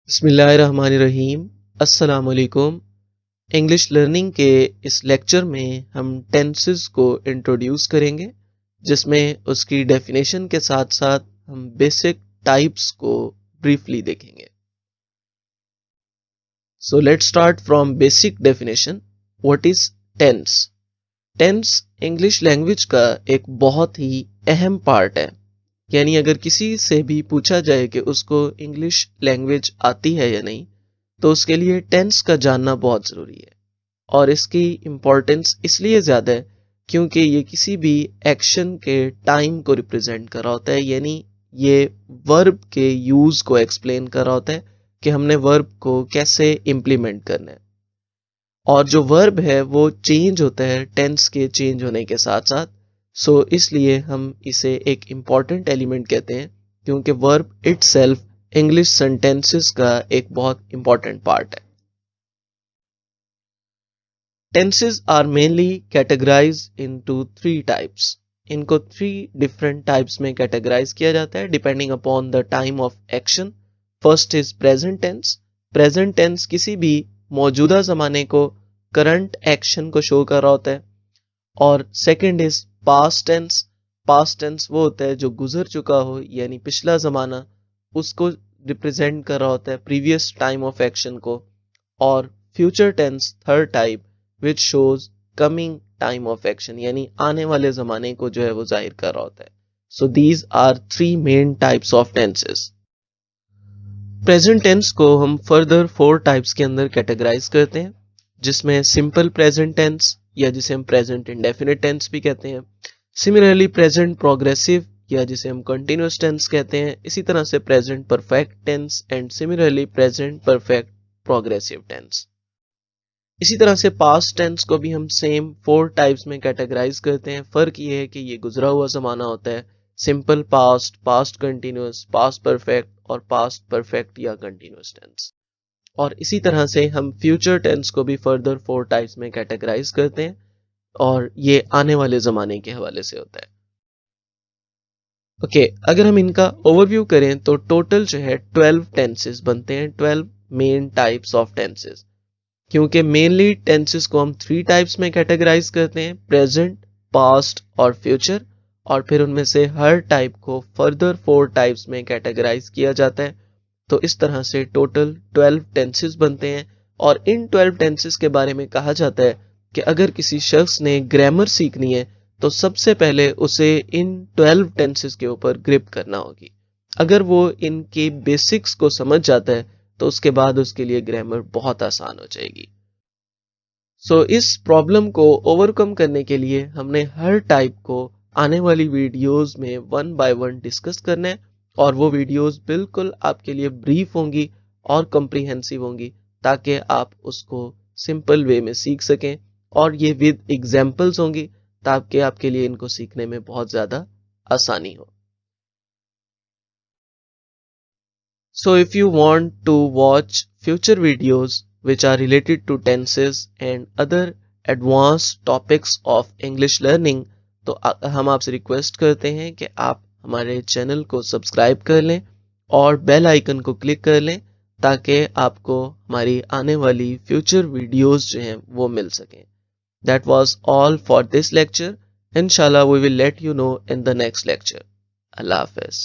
बिस्मिल्लाहिर्रहमानिर्रहीम। अस्सलाम वालेकुम। इंग्लिश लर्निंग के इस लेक्चर में हम टेंसेस को इंट्रोड्यूस करेंगे, जिसमें उसकी डेफिनेशन के साथ साथ हम बेसिक टाइप्स को ब्रीफली देखेंगे। So let's start from basic definition. What is tense? Tense English language का एक बहुत ही अहम पार्ट है। यानी अगर किसी से भी पूछा जाए कि उसको इंग्लिश लैंग्वेज आती है या नहीं, तो उसके लिए टेंस का जानना बहुत ज़रूरी है। और इसकी इम्पोर्टेंस इसलिए ज़्यादा है क्योंकि ये किसी भी एक्शन के टाइम को रिप्रेजेंट कर रहा होता है। यानी ये वर्ब के यूज़ को एक्सप्लेन कर रहा होता है कि हमने वर्ब को कैसे इम्प्लीमेंट करना है। और जो वर्ब है वो चेंज होता है टेंस के चेंज होने के साथ साथ। सो इसलिए हम इसे एक इम्पॉर्टेंट एलिमेंट कहते हैं, क्योंकि वर्ब इटसेल्फ इंग्लिश सेंटेंसेस का एक बहुत इम्पॉर्टेंट पार्ट है। Tenses are mainly categorised into three types. इनको थ्री डिफरेंट टाइप्स में कैटेगराइज किया जाता है depending upon the time of action. First is present tense. Present tense किसी भी मौजूदा ज़माने को, करंट एक्शन को शो कर रहा होता है। और second is past tense. Past tense वो होता है जो गुजर चुका हो, यानी पिछला ज़माना, उसको रिप्रेजेंट कर रहा होता है, प्रीवियस टाइम ऑफ एक्शन को। और future tense third type, which shows coming time of action, यानी आने वाले ज़माने को जो है वो जाहिर कर रहा होता है। So these are three main types of tenses. Present tense को हम फर्दर फोर टाइप्स के अंदर कैटेगराइज करते हैं, जिसमें सिंपल प्रेजेंट टेंस, या जिसे हम प्रेजेंट इंडेफिनिट टेंस भी कहते हैं। सिमिलरली प्रेजेंट प्रोग्रेसिव, या जिसे हम कंटिन्यूअस टेंस कहते हैं। इसी तरह से present perfect tense and similarly present perfect progressive tense. इसी तरह से पास्ट टेंस को भी हम सेम फोर टाइप्स में कैटेगराइज करते हैं। फर्क ये है कि ये गुजरा हुआ जमाना होता है, simple past, past continuous, past perfect और पास्ट परफेक्ट या कंटिन्यूअस टेंस। और इसी तरह से हम फ्यूचर टेंस को भी फर्दर फोर टाइप्स में कैटेगराइज करते हैं, और ये आने वाले जमाने के हवाले से होता है। ओके, अगर हम इनका ओवरव्यू करें तो टोटल जो है 12 टेंसेस बनते हैं, 12 मेन टाइप्स ऑफ टेंसेस। क्योंकि मेनली टेंसेस को हम थ्री टाइप्स में कैटेगराइज करते हैं, प्रेजेंट, पास्ट और फ्यूचर। और फिर उनमें से हर टाइप को फर्दर फोर टाइप्स में कैटेगराइज किया जाता है। तो इस तरह से टोटल 12 टेंसेस बनते हैं। और इन 12 टेंसेस के बारे में कहा जाता है कि अगर किसी शख्स ने ग्रामर सीखनी है तो सबसे पहले उसे इन 12 टेंसेस के ऊपर ग्रिप करना होगी। अगर वो इनके बेसिक्स को समझ जाता है तो उसके बाद उसके लिए ग्रामर बहुत आसान हो जाएगी। सो इस प्रॉब्लम को ओवरकम करने के लिए हमने हर टाइप को आने वाली वीडियोस में वन बाय वन डिस्कस करना है। और वो वीडियोस बिल्कुल आपके लिए ब्रीफ होंगी और कॉम्प्रिहेंसिव होंगी, ताकि आप उसको सिंपल वे में सीख सकें। और ये विद एग्जांपल्स होंगी, ताकि आपके लिए इनको सीखने में बहुत ज़्यादा आसानी हो। So if you want to watch future videos which are related to tenses and other advanced topics of English learning, तो हम आपसे रिक्वेस्ट करते हैं कि आप हमारे चैनल को सब्सक्राइब कर लें और बेल आइकन को क्लिक कर लें, ताकि आपको हमारी आने वाली फ्यूचर वीडियोस जो हैं वो मिल सकें। That was all for this lecture. Inshallah we will let you know in the next lecture. Allah Hafiz.